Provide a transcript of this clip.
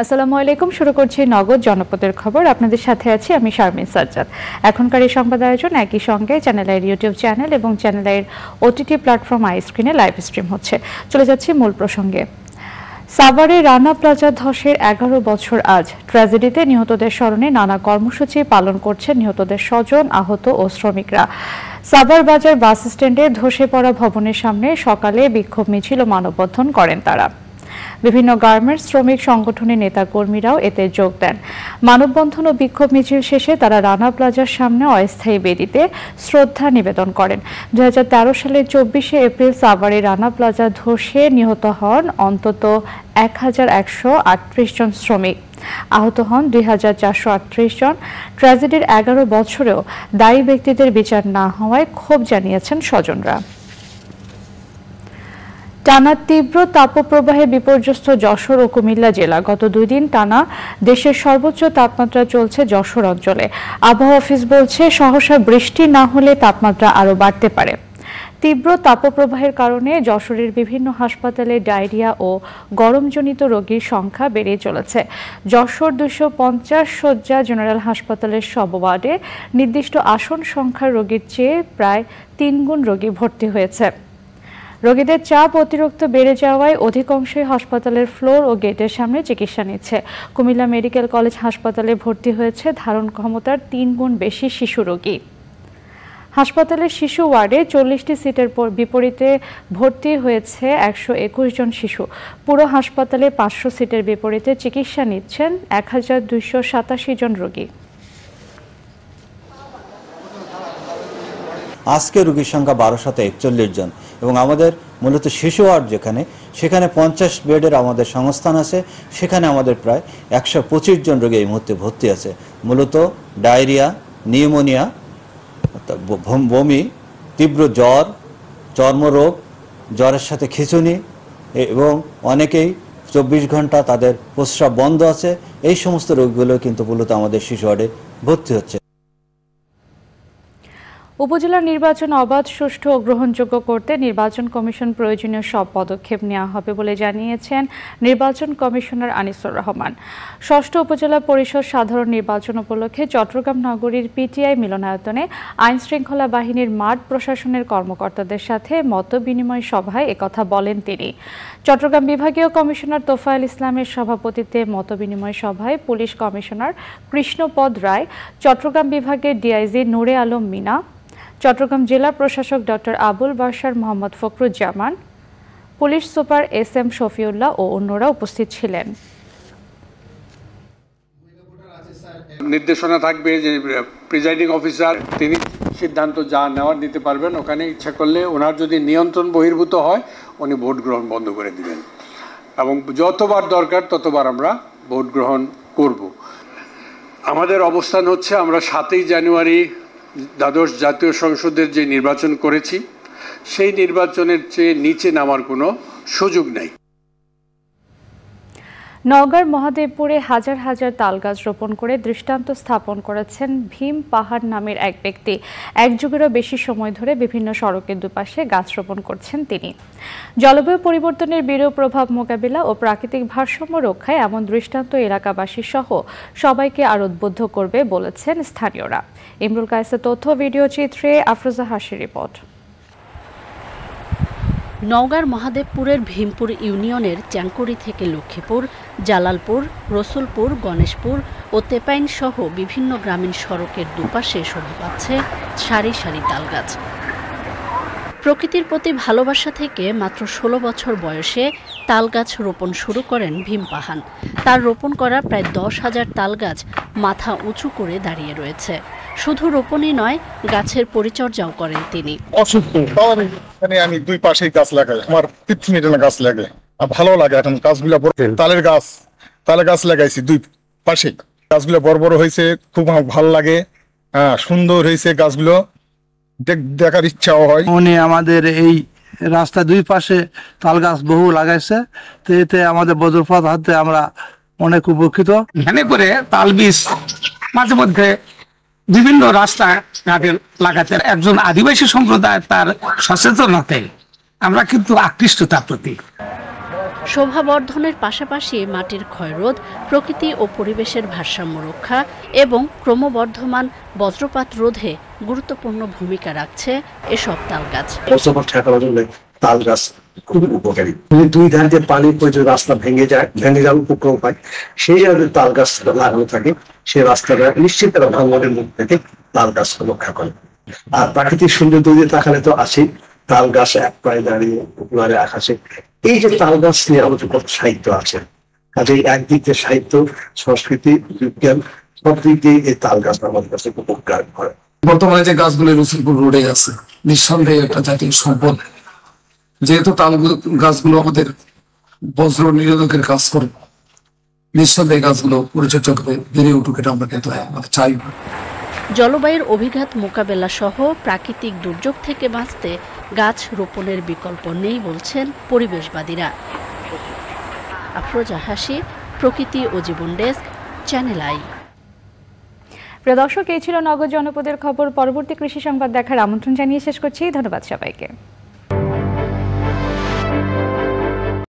আসসালামু আলাইকুম। শুরু করছি নগদ জনপদের খবর। আপনাদের সাথে আছি আমি শারমিন সাজ্জাদ। এখনকার এই সংবাদ আয়োজন একই সঙ্গে চ্যানেল আইয়ের ইউটিউব চ্যানেল এবং চ্যানেল আইয়ের ওটিটি প্ল্যাটফর্ম আই স্ক্রিনে লাইভ স্ট্রিম হচ্ছে। চলে যাচ্ছি মূল প্রসঙ্গে। সাভারে রানা প্লাজা ধসের 11 বছর আজ। ট্র্যাজেডিতে নিহতদের স্মরণে নানা কর্মসূচি পালন করছেন নিহতদের স্বজন, আহত ও শ্রমিকরা। সাভার বাজার বাস স্ট্যান্ডে ধসে পড়া ভবনের সামনে সকালে বিক্ষোভ মিছিল ও মানববন্ধন করেন তারা। বিভিন্ন গার্মেন্টস শ্রমিক সংগঠনের নেতাকর্মীরাও এতে যোগ দেন। মানববন্ধন ও বিক্ষোভ মিছিল শেষে তারা রানা প্লাজার সামনে অস্থায়ী বেদিতে শ্রদ্ধা নিবেদন করেন। 2013 সালের 24শে এপ্রিল সাভারে রানা প্লাজা ধসে নিহত হন অন্তত 1138 জন শ্রমিক, আহত হন 2438 জন। ট্র্যাজেডির 11 বছরেও দায়ী ব্যক্তিদের বিচার না হওয়ায় ক্ষোভ জানিয়েছেন স্বজনরা। টানা তীব্র তাপপ্রবাহে বিপর্যস্ত যশোর ও কুমিল্লা জেলা। গত 2 দিন টানা দেশের সর্বোচ্চ তাপমাত্রা চলছে যশোর অঞ্চলে। আবহাওয়া অফিস বলছে সহসা বৃষ্টি না হলে তাপমাত্রা আরও বাড়তে পারে। তীব্র তাপপ্রবাহের কারণে যশোরের বিভিন্ন হাসপাতালে ডায়রিয়া ও গরমজনিত রোগীর সংখ্যা বেড়ে চলেছে। যশোর 250 শয্যা জেনারেল হাসপাতালের সব ওয়ার্ডে নির্দিষ্ট আসন সংখ্যার রোগীর চেয়ে প্রায় 3 গুণ রোগী ভর্তি হয়েছে। রোগীদের চাপ অতিরিক্ত বেড়ে যাওয়ায় অধিকাংশই হাসপাতালের ফ্লোর ও গেটের সামনে চিকিৎসা নিচ্ছে। কুমিল্লা মেডিকেল কলেজ হাসপাতালে ভর্তি হয়েছে ধারণ ক্ষমতার 3 গুণ বেশি শিশু রোগী। হাসপাতালের শিশু ওয়ার্ডে 40টি সিটের বিপরীতে ভর্তি হয়েছে 121 জন শিশু। পুরো হাসপাতালে 500 সিটের বিপরীতে চিকিৎসা নিচ্ছেন 1287 জন রোগী। আজকে রোগীর সংখ্যা 1241 জন এবং আমাদের মূলত শিশু ওয়ার্ড সেখানে 50 বেডের আমাদের সংস্থান আছে। সেখানে আমাদের প্রায় 125 জন রোগী এই মুহূর্তে ভর্তি আছে। মূলত ডায়রিয়া, নিউমোনিয়া, বমি, তীব্র জ্বর, চর্মরোগ, জ্বরের সাথে খিঁচুনি এবং অনেকেই 24 ঘন্টা তাদের প্রস্রাব বন্ধ আছে। এই সমস্ত রোগগুলো কিন্তু মূলত আমাদের শিশু ওয়ার্ডে ভর্তি হচ্ছে। উপজেলা নির্বাচন অবাধ, সুষ্ঠু ও গ্রহণযোগ্য করতে নির্বাচন কমিশন প্রয়োজনীয় সব পদক্ষেপ নেওয়া হবে বলে জানিয়েছেন নির্বাচন কমিশনার আনিসুর রহমান। 6ষ্ঠ উপজেলা পরিষদ সাধারণ নির্বাচন উপলক্ষে চট্টগ্রাম নগরীর পিটিআই মিলনায়তনে আইন শৃঙ্খলা বাহিনীর মাঠ প্রশাসনের কর্মকর্তাদের সাথে মতবিনিময় সভায় একথা বলেন তিনি। চট্টগ্রাম বিভাগীয় কমিশনার তোফায়েল ইসলামের সভাপতিত্বে মতবিনিময় সভায় পুলিশ কমিশনার কৃষ্ণপদ রায়, চট্টগ্রাম বিভাগের ডিআইজি নূরে আলম মিনা, চট্টগ্রাম জেলা প্রশাসক doctor Abul Bashar Mohammad Fakhruzzaman, police super SM Shafiullah ও অন্যরা উপস্থিত ছিলেন। নির্দেশনা থাকবে যে প্রিজাইডিং অফিসার তিনি সিদ্ধান্ত যা নেওয়ার নিতে পারবেন। ওখানে ইচ্ছা করলে ওনার যদি নিয়ন্ত্রণ বহির্ভূত হয় উনি ভোট গ্রহণ বন্ধ করে দিবেন এবং যতবার দরকার ততবার আমরা ভোট গ্রহণ করব। আমাদের অবস্থান হচ্ছে আমরা 7ই জানুয়ারি দ্বাদশ জাতীয় সংসদের যে নির্বাচন করেছি সেই নির্বাচনের চেয়ে নিচে নামার কোনো সুযোগ নেই। নওগাঁর মহাদেবপুরে হাজার হাজার তালগাছ রোপণ করে দৃষ্টান্ত স্থাপন করেছেন ভীম পাহাড় নামের এক ব্যক্তি। 1 যুগেরও বেশি সময় ধরে বিভিন্ন সড়কের দুপাশে গাছ রোপণ করছেন তিনি। জলবায়ু পরিবর্তনের বিরূপ প্রভাব মোকাবিলা ও প্রাকৃতিক ভারসাম্য রক্ষায় এমন দৃষ্টান্ত এলাকাবাসী সহ সবাইকে আরো উদ্বুদ্ধ করবে বলেছেন স্থানীয়রা। ইমরুল কায়েসের তথ্য, ভিডিও চিত্রে আফরোজা হাসির রিপোর্ট। নওগাঁর মহাদেবপুরের ভীমপুর ইউনিয়নের চ্যাংকুড়ি থেকে লক্ষ্মীপুর, জালালপুর, রসুলপুর, গণেশপুর ও তেপাইন সহ বিভিন্ন গ্রামীণ সড়কের দুপাশে শোভা পাচ্ছে সারি সারি তালগাছ। প্রকৃতির প্রতি ভালোবাসা থেকে মাত্র 16 বছর বয়সে তালগাছ রোপণ শুরু করেন ভীম পাহান। তার রোপণ করা প্রায় 10,000 তালগাছ মাথা উঁচু করে দাঁড়িয়ে রয়েছে। শুধু রোপণই নয়, গাছের পরিচর্যাও করেন তিনি। আমি 2 পাশেই গাছ লাগাই, আমার 3 মিটার গাছ লাগে, ভালো লাগে। এখন গাছগুলো তালের গাছ লাগাইছি 2 পাশে, গাছগুলো বড় বড় হয়েছে, খুব ভালো লাগে। সুন্দর হয়েছে গাছগুলো, দেখার ইচ্ছাও হয়। উনি আমাদের এই রাস্তা 2 পাশে তাল গাছ বহু লাগাইছে, তো এতে আমাদের বজ্রপাত হাতে আমরা অনেক উপকৃত। এখানে করে তাল বীজ মাঝে মধ্যে বিভিন্ন রাস্তা ঘাটে লাগাতে একজন আদিবাসী সম্প্রদায় তার সচেতনতায় আমরা কিন্তু আকৃষ্ট তার প্রতি। শোভাবর্ধনের পাশাপাশি মাটির ক্ষয়রোধ, প্রকৃতি ও পরিবেশের ভারসাম্য রক্ষা এবং ক্রমবর্ধমান বজ্রপাত রোধে গুরুত্বপূর্ণ ভূমিকা রাখছে এসব তালগাছ। বজ্রপাত ঠেকানোর জন্য তাল গাছ খুব উপকারী। দুই ধার যে পানি পড়ে রাস্তা ভেঙে যাওয়ার উপক্রম হয়, সেই জায়গায় তাল গাছ লাগানো থাকে, সেই রাস্তাটা নিশ্চিত ভাঙনের মুখ থেকে তাল গাছ রক্ষা করে। আর প্রাকৃতিক সৌন্দর্য দিয়ে তাকালে তো আছেই, তাল গাছ এক পায়ে দাঁড়িয়ে উপরে আকাশে। এই যে তাল গাছ নিয়ে আমাদের কত সাহিত্য আছে, কাজে একদিক দিয়ে সাহিত্য, সংস্কৃতি, বিজ্ঞান সব দিক দিয়ে এই তাল গাছ আমাদের কাছে উপকার করে। বর্তমানে যে গাছগুলো রসুলপুর রোডে আছে, নিঃসন্দেহে একটা জাতীয় সম্পদ। যেহেতু তাল গাছগুলো আমাদের বজ্র নিরোধকের কাজ করে, নিঃসন্দেহে গাছগুলো পরিচর্যা করে বেড়ে উঠুক, এটা আমরা কিন্তু চাই। জলবায়ুর অভিঘাত মোকাবেলা সহ প্রাকৃতিক দুর্যোগ থেকে বাঁচতে গাছ রোপণের বিকল্প নেই বলছেন পরিবেশবাদীরা। আফরোজা হাসি, প্রকৃতি ও জীবন ডেস্ক, চ্যানেল আই। প্রিয় দর্শক, এই ছিল নগর জনপদের খবর। পরবর্তী কৃষি সংবাদ দেখার আমন্ত্রণ জানিয়ে শেষ করছি। ধন্যবাদ সবাইকে।